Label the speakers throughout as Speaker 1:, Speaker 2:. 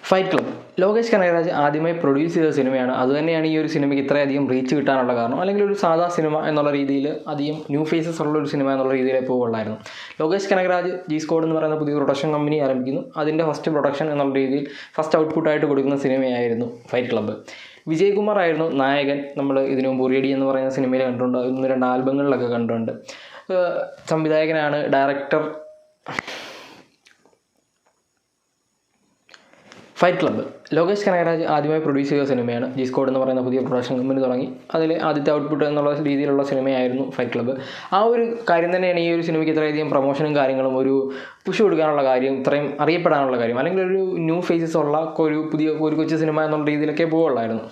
Speaker 1: Fight club Lokesh Kanagaraj ആദ്യമായി produce ചെയ്ത സിനിമയാണ്. അതുതന്നെയാണ് ഈ ഒരു സിനിമയ്ക്ക് ഇത്രയധികം റീച്ച് കിട്ടാനുള്ള കാരണം. അല്ലെങ്കിൽ ഒരു സാധാ സിനിമ എന്നുള്ള രീതിയിൽ അധികം ന്യൂ ഫേസസ് ഉള്ള ഒരു സിനിമ എന്നുള്ള രീതിയിലേ പോകുള്ളായിരുന്നു. ലോകേഷ് കനകരാജ് ജി സ്ക്വാഡ് എന്ന് പറയുന്ന പുതിയ പ്രൊഡക്ഷൻ കമ്പനി ആരംഭിക്കുന്നു. അതിൻ്റെ ഫസ്റ്റ് പ്രൊഡക്ഷൻ എന്നുള്ള രീതിയിൽ ഫസ്റ്റ് ഔട്ട്പുട്ടായിട്ട് കൊടുക്കുന്ന സിനിമയായിരുന്നു ഫൈറ്റ് ക്ലബ്ബ്. വിജയകുമാർ ആയിരുന്നു നായകൻ. നമ്മൾ ഇതിനു മുമ്പ് ഉറിയടി എന്ന് പറയുന്ന സിനിമയിൽ കണ്ടിട്ടുണ്ട്, 1-2 ആൽബങ്ങളിലൊക്കെ കണ്ടിട്ടുണ്ട്. സംവിധായകനാണ്, director. Fight club Lokesh Kanagaraj ആദ്യമായി പ്രൊഡ്യൂസ് ചെയ്ത സിനിമയാണ്. ജി സ്ക്വാഡ് എന്ന് പറയുന്ന പുതിയ പ്രൊഡക്ഷൻ കമ്പനി തുടങ്ങി. അതിൽ ആദ്യത്തെ ഔട്ട്പുട്ട് എന്നുള്ള രീതിയിലുള്ള സിനിമയായിരുന്നു ഫൈറ്റ് ക്ലബ്ബ്. ആ ഒരു കാര്യം തന്നെയാണ് ഈ ഒരു സിനിമയ്ക്ക് ഇത്രയധികം പ്രൊമോഷനും കാര്യങ്ങളും ഒരു പുഷ് കൊടുക്കാനുള്ള കാര്യം, ഇത്രയും അറിയപ്പെടാനുള്ള കാര്യം. അല്ലെങ്കിൽ ഒരു ന്യൂ ഫേസസ് ഉള്ള ഒരു കൊച്ചു സിനിമ എന്നുള്ള രീതിയിലൊക്കെ പോകുള്ളായിരുന്നു.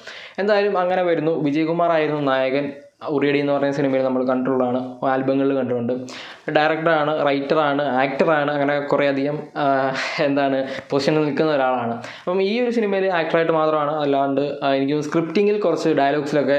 Speaker 1: എന്തായാലും അങ്ങനെ വരുന്നു. വിജയകുമാർ ആയിരുന്നു നായകൻ. ഉറിയടി എന്ന് പറയുന്ന സിനിമയിൽ നമ്മൾ കണ്ടിട്ടുള്ളതാണ്, ആൽബങ്ങളിൽ കണ്ടിട്ടുണ്ട്. ഡയറക്ടറാണ്, റൈറ്ററാണ്, ആക്ടറാണ്, അങ്ങനെ കുറേയധികം പൊസിഷനിൽ നിൽക്കുന്ന ഒരാളാണ്. അപ്പം ഈ ഒരു സിനിമയിൽ ആക്ടറായിട്ട് മാത്രമാണ്, അല്ലാണ്ട് എനിക്ക് സ്ക്രിപ്റ്റിങ്ങിൽ കുറച്ച് ഡയലോഗ്സിലൊക്കെ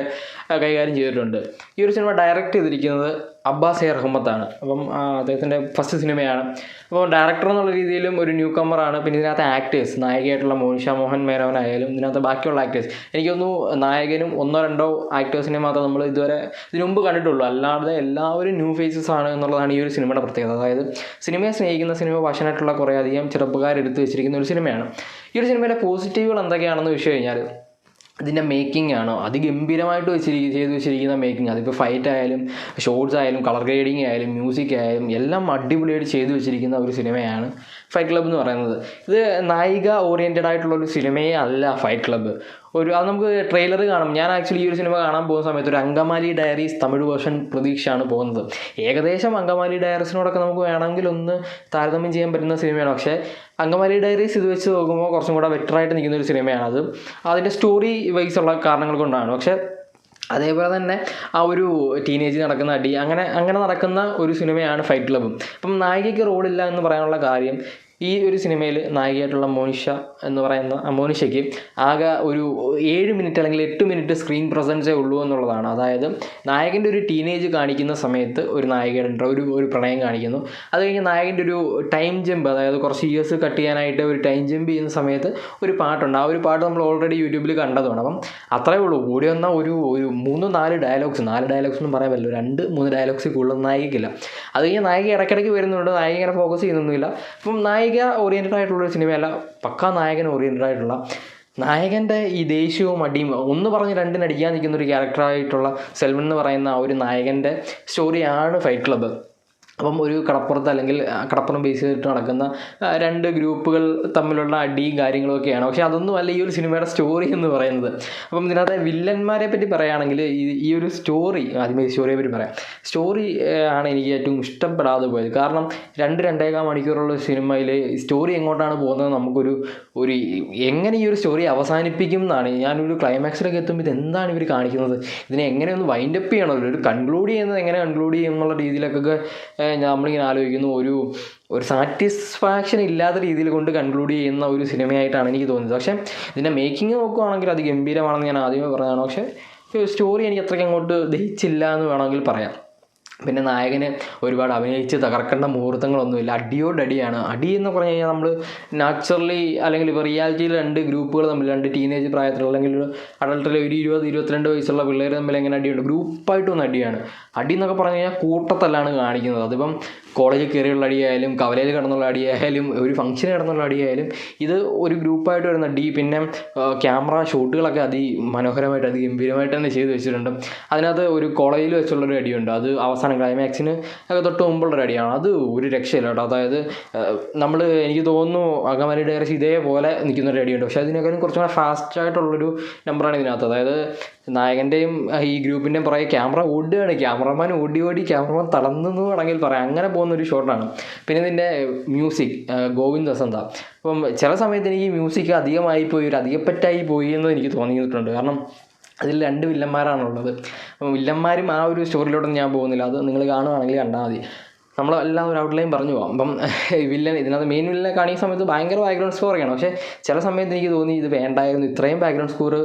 Speaker 1: കൈകാര്യം ചെയ്തിട്ടുണ്ട്. ഈ ഒരു സിനിമ ഡയറക്റ്റ് ചെയ്തിരിക്കുന്നത് അബ്ബാസ് എ റഹ്മത്താണ്. അപ്പം അദ്ദേഹത്തിൻ്റെ ഫസ്റ്റ് സിനിമയാണ്. അപ്പോൾ ഡയറക്ടർ എന്നുള്ള രീതിയിലും ഒരു ന്യൂ കമ്മറാണ്. പിന്നെ ഇതിനകത്ത് ആക്ടേഴ്സ്, നായികയായിട്ടുള്ള മോനിഷ മോഹൻ മേനോനായാലും ഇതിനകത്ത് ബാക്കിയുള്ള ആക്ടേഴ്സ്, എനിക്കൊന്നു നായകനും 1-2 ആക്ടേഴ്സിനെ മാത്രം നമ്മൾ ഇതിനു മുമ്പ് കണ്ടിട്ടുള്ളൂ. അല്ലാതെ എല്ലാവരും ന്യൂ ഫേസസ് ആണ് എന്നുള്ളതാണ് ഈ ഒരു സിനിമയുടെ പ്രത്യേകത. അതായത് സിനിമയെ സ്നേഹിക്കുന്ന, സിനിമ പാഷനായിട്ടുള്ള കുറേയധികം ചെറുപ്പക്കാരെടുത്ത് വെച്ചിരിക്കുന്ന ഒരു സിനിമയാണ്. ഈ ഒരു സിനിമയിലെ പോസിറ്റീവുകൾ എന്തൊക്കെയാണെന്ന് വെച്ച് കഴിഞ്ഞാൽ, ഇതിൻ്റെ മേക്കിംഗ് ആണോ അതിഗംഭീരമായിട്ട് ചെയ്ത് വെച്ചിരിക്കുന്ന മേക്കിംഗ്. അതിപ്പോൾ ഫൈറ്റ് ആയാലും ഷോട്ട്സ് ആയാലും കളർ ഗ്രേഡിങ് ആയാലും മ്യൂസിക് ആയാലും എല്ലാം അടിപൊളിയായിട്ട് ചെയ്ത് വെച്ചിരിക്കുന്ന ഒരു സിനിമയാണ് ഫൈറ്റ് ക്ലബ്ബ് എന്ന് പറയുന്നത്. ഇത് നായിക ഓറിയൻറ്റഡ് ആയിട്ടുള്ളൊരു സിനിമയെ അല്ല ഫൈറ്റ് ക്ലബ്ബ്. അത് നമുക്ക് ട്രെയിലർ കാണും. ഞാൻ ആക്ച്വലി ഈ ഒരു സിനിമ കാണാൻ പോകുന്ന സമയത്ത് ഒരു അങ്കമാലി ഡയറീസ് തമിഴ് വേർഷൻ പ്രതീക്ഷയാണ് പോകുന്നത്. ഏകദേശം അങ്കമാലി ഡയറീസിനോടൊക്കെ നമുക്ക് വേണമെങ്കിൽ ഒന്ന് താരതമ്യം ചെയ്യാൻ പറ്റുന്ന സിനിമയാണ്. പക്ഷേ അങ്കമാലി ഡയറീസ് ഇത് വെച്ച് നോക്കുമ്പോൾ കുറച്ചും കൂടെ ബെറ്ററായിട്ട് നിൽക്കുന്ന ഒരു സിനിമയാണ്. അത് അതിൻ്റെ സ്റ്റോറി വൈസ് ഉള്ള കാരണങ്ങൾ കൊണ്ടാണ്. പക്ഷേ അതേപോലെ തന്നെ ആ ഒരു ടീനേജിൽ നടക്കുന്ന അടി, അങ്ങനെ നടക്കുന്ന ഒരു സിനിമയാണ് ഫൈറ്റ് ക്ലബ്ബും. അപ്പം നായികയ്ക്ക് റോളില്ല എന്ന് പറയാനുള്ള കാര്യം, ഈ ഒരു സിനിമയിൽ നായികയായിട്ടുള്ള മോനിഷ എന്ന് പറയുന്ന മോനിഷയ്ക്ക് ആകെ ഒരു 7 മിനിറ്റ് അല്ലെങ്കിൽ 8 മിനിറ്റ് സ്ക്രീൻ പ്രസൻസേ ഉള്ളൂ എന്നുള്ളതാണ്. അതായത് നായകൻ്റെ ഒരു ടീനേജ് കാണിക്കുന്ന സമയത്ത് ഒരു നായികയുടെ ഒരു പ്രണയം കാണിക്കുന്നു. അത് കഴിഞ്ഞ് നായകൻ്റെ ഒരു ടൈം ജമ്പ്, അതായത് കുറച്ച് ഇയേഴ്സ് കട്ട് ചെയ്യാനായിട്ട് ഒരു ടൈം ജമ്പ് ചെയ്യുന്ന സമയത്ത് ഒരു പാട്ടുണ്ട്. ആ ഒരു പാട്ട് നമ്മൾ ഓൾറെഡി യൂട്യൂബിൽ കണ്ടതാണ്. അപ്പം അത്രയേ ഉള്ളൂ. കൂടി വന്നാൽ ഒരു 3-4 ഡയലോഗ്സ് ഒന്നും പറയാൻ പറ്റില്ല, 2-3 ഡയലോഗ്സ് കൂടുതൽ നായികയ്ക്കില്ല. അത് കഴിഞ്ഞ് നായിക ഇടയ്ക്കിടയ്ക്ക് വരുന്നുണ്ട്, നായിക ഇങ്ങനെ ഫോക്കസ് ചെയ്യുന്നൊന്നുമില്ല. അപ്പം നായിക ഓറിയൻറ്റഡ് ആയിട്ടുള്ളൊരു സിനിമയല്ല, പക്കാ നായകൻ ഓറിയൻറ്റഡ് ആയിട്ടുള്ള, നായകൻ്റെ ഈ ദേഷ്യവും അടിയും ഒന്ന് പറഞ്ഞ് 2 അടിക്കാൻ നിൽക്കുന്ന ഒരു ക്യാരക്ടറായിട്ടുള്ള സെൽവൻ എന്ന് പറയുന്ന ആ ഒരു നായകൻ്റെ സ്റ്റോറിയാണ് ഫൈറ്റ് ക്ലബ്ബ്. അപ്പം ഒരു കടപ്പുറത്ത് അല്ലെങ്കിൽ കടപ്പുറം ബേസ് ചെയ്തിട്ട് നടക്കുന്ന 2 ഗ്രൂപ്പുകൾ തമ്മിലുള്ള അടിയും കാര്യങ്ങളൊക്കെയാണ്. പക്ഷേ അതൊന്നുമല്ല ഈ ഒരു സിനിമയുടെ സ്റ്റോറി എന്ന് പറയുന്നത്. അപ്പം ഇതിനകത്തെ വില്ലന്മാരെ പറ്റി പറയുകയാണെങ്കിൽ, ഈ ഒരു സ്റ്റോറിയെ പറ്റി പറയാം. സ്റ്റോറി ആണ് എനിക്ക് ഏറ്റവും ഇഷ്ടപ്പെടാതെ പോയത്. കാരണം 2-2.25 മണിക്കൂറുള്ള സിനിമയിൽ സ്റ്റോറി എങ്ങോട്ടാണ് പോകുന്നത് നമുക്കൊരു എങ്ങനെ ഈ ഒരു സ്റ്റോറി അവസാനിപ്പിക്കും എന്നാണ്. ഞാനൊരു ക്ലൈമാക്സിലൊക്കെ എത്തുമ്പോൾ ഇതെന്താണ് ഇവർ കാണിക്കുന്നത്, ഇതിനെ എങ്ങനെയൊന്ന് വൈൻഡപ്പ് ചെയ്യണമല്ലോ, ഒരു കൺക്ലൂഡ് ചെയ്യുന്നത് എങ്ങനെ കൺക്ലൂഡ് ചെയ്യും എന്നുള്ള രീതിയിലൊക്കെ നമ്മളിങ്ങനെ ആലോചിക്കുന്നു. ഒരു സാറ്റിസ്ഫാക്ഷൻ ഇല്ലാത്ത രീതിയിൽ കൊണ്ട് കൺക്ലൂഡ് ചെയ്യുന്ന ഒരു സിനിമയായിട്ടാണ് എനിക്ക് തോന്നുന്നത്. പക്ഷേ ഇതിൻ്റെ മേക്കിംഗ് നോക്കുകയാണെങ്കിൽ അത് ഗംഭീരമാണെന്ന് ഞാൻ ആദ്യമേ പറഞ്ഞതാണ്. പക്ഷേ സ്റ്റോറി എനിക്ക് അത്രയ്ക്ക് അങ്ങോട്ട് ദഹിച്ചില്ല എന്ന് വേണമെങ്കിൽ പറയാം. പിന്നെ നായകന് ഒരുപാട് അഭിനയിച്ച് തകർക്കേണ്ട മുഹൂർത്തങ്ങളൊന്നുമില്ല. അടിയോടടിയാണ്. അടി എന്ന് പറഞ്ഞു കഴിഞ്ഞാൽ നമ്മൾ നാച്ചുറലി അല്ലെങ്കിൽ ഇപ്പോൾ റിയാലിറ്റിയിൽ 2 ഗ്രൂപ്പുകൾ തമ്മിൽ, 2 ടീനേജ് പ്രായത്തിലുള്ള അല്ലെങ്കിൽ അഡൾട്ടിലെ ഒരു 20-22 വയസ്സുള്ള പിള്ളേർ തമ്മിൽ എങ്ങനെ അടിയുണ്ട്, ഗ്രൂപ്പായിട്ട് വന്ന് അടിയാണ്. അടി എന്നൊക്കെ പറഞ്ഞു കഴിഞ്ഞാൽ കൂട്ടത്തല്ലാണ് കാണിക്കുന്നത്. അതിപ്പം കോളേജിൽ കയറിയുള്ള അടിയായാലും കവലയിൽ കിടന്നുള്ള അടിയായാലും ഒരു ഫംഗ്ഷന് കിടന്നുള്ള അടിയായാലും ഇത് ഒരു ഗ്രൂപ്പായിട്ട് വരുന്ന അടി. പിന്നെ ക്യാമറ ഷോട്ടുകളൊക്കെ അതിമനോഹരമായിട്ട് ഗംഭീരമായിട്ട് തന്നെ ചെയ്ത് വെച്ചിട്ടുണ്ട്. അതിനകത്ത് ഒരു കോളേജിൽ വെച്ചുള്ളൊരു അടിയുണ്ട്, അത് അവസാനം ക്ലൈമാക്സിന് ഒക്കെ തൊട്ട് മുമ്പുള്ളൊരു അടിയാണ്. അത് ഒരു രക്ഷയില്ല കേട്ടോ. അതായത് എനിക്ക് തോന്നുന്നു അങ്കമാലി ഡയറീസ് ഇതേപോലെ നിൽക്കുന്നൊരു അടിയുണ്ട്. പക്ഷേ അതിനേക്കാളും കുറച്ചും കൂടെ ഫാസ്റ്റായിട്ടുള്ളൊരു നമ്പറാണ് ഇതിനകത്ത്. അതായത് നായകൻ്റെയും ഈ ഗ്രൂപ്പിൻ്റെയും പുറകെ ക്യാമറ ഓടുകയാണ്, ക്യാമറമാൻ ഓടി ക്യാമറമാൻ തളർന്നെന്ന് വേണമെങ്കിൽ പറയാം. അങ്ങനെ പോകുന്നൊരു ഷോട്ടാണ്. പിന്നെ ഇതിൻ്റെ മ്യൂസിക് ഗോവിന്ദ് വസന്ത. അപ്പം ചില സമയത്ത് എനിക്ക് മ്യൂസിക് അധികമായിപ്പോയി, ഒരു അധികപ്പറ്റായി പോയി എന്ന് എനിക്ക് തോന്നിയിട്ടുണ്ട്. കാരണം അതിൽ 2 വില്ലന്മാരാണുള്ളത്. അപ്പം വില്ലന്മാരും ആ ഒരു സ്റ്റോറിയിലോട്ടൊന്നും ഞാൻ പോകുന്നില്ല. അത് നിങ്ങൾ കാണുകയാണെങ്കിൽ കണ്ടാൽ മതി. നമ്മളെല്ലാം ഒരു ഔട്ട്ലൈൻ പറഞ്ഞു പോകാം. അപ്പം വില്ലൻ ഇതിനകത്ത് മെയിൻ വില്ലനെ കാണിക്കുന്ന സമയത്ത് ഭയങ്കര ബാക്ക്ഗ്രൗണ്ട് സ്കോറൊക്കെയാണ്. പക്ഷേ ചില സമയത്ത് എനിക്ക് തോന്നി ഇത് വേണ്ടായിരുന്നു, ഇത്രയും ബാക്ക്ഗ്രൗണ്ട് സ്കോർ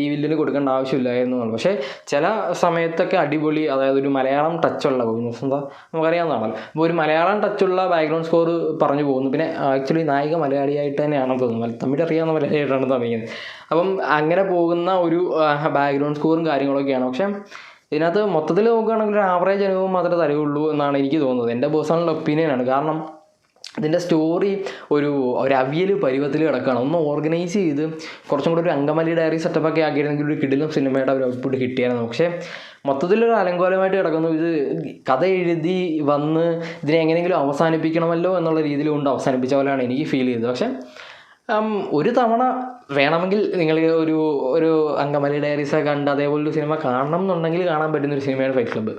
Speaker 1: ഈ വില്ലന് കൊടുക്കേണ്ട ആവശ്യമില്ലായിരുന്നു എന്നുള്ളത്. പക്ഷേ ചില സമയത്തൊക്കെ അടിപൊളി, അതായത് ഒരു മലയാളം ടച്ചുള്ള എന്താ നമുക്കറിയാവുന്നതാണല്ലോ. അപ്പോൾ ഒരു മലയാളം ടച്ചുള്ള ബാക്ക്ഗ്രൗണ്ട് സ്കോർ പറഞ്ഞു പോകുന്നു. പിന്നെ ആക്ച്വലി നായിക മലയാളിയായിട്ട് തന്നെയാണെന്ന് തോന്നുന്നു, തമിഴ് അറിയാവുന്ന മലയാളിയായിട്ടാണ് തോന്നിയത്. അപ്പം അങ്ങനെ പോകുന്ന ഒരു ബാക്ക്ഗ്രൗണ്ട് സ്കോറും കാര്യങ്ങളൊക്കെയാണ്. പക്ഷേ ഇതിനകത്ത് മൊത്തത്തിൽ നോക്കുകയാണെങ്കിൽ ഒരു ആവറേജ് അനുഭവം മാത്രമേ തരുള്ളൂ എന്നാണ് എനിക്ക് തോന്നുന്നത്. എൻ്റെ പേഴ്സണൽ ഒപ്പീനിയനാണ്. കാരണം ഇതിൻ്റെ സ്റ്റോറി ഒരു അവിയൽ പരുവത്തിൽ കിടക്കുകയാണ്. ഒന്ന് ഓർഗനൈസ് ചെയ്ത് കുറച്ചും കൂടി ഒരു അങ്കമാലി ഡയറി സെറ്റപ്പൊക്കെ ആക്കിയിരുന്നെങ്കിൽ ഒരു കിടിലം സിനിമയുടെ ഒരു ഔട്ട്പുട്ട് കിട്ടിയായിരുന്നു. പക്ഷേ മൊത്തത്തിലൊരു അലങ്കോലമായിട്ട് കിടക്കുന്നു. ഇത് കഥ എഴുതി വന്ന് ഇതിനെ എങ്ങനെയെങ്കിലും അവസാനിപ്പിക്കണമല്ലോ എന്നുള്ള രീതിയിൽ കൊണ്ട് അവസാനിപ്പിച്ച പോലെയാണ് എനിക്ക് ഫീൽ ചെയ്തത്. പക്ഷേ ഒരു തവണ വേണമെങ്കിൽ നിങ്ങൾ ഒരു അങ്കമാലി ഡയറീസൊക്കെ കണ്ട് അതേപോലൊരു സിനിമ കാണണം എന്നുണ്ടെങ്കിൽ കാണാൻ പറ്റുന്നൊരു സിനിമയാണ് ഫൈറ്റ് ക്ലബ്ബ്.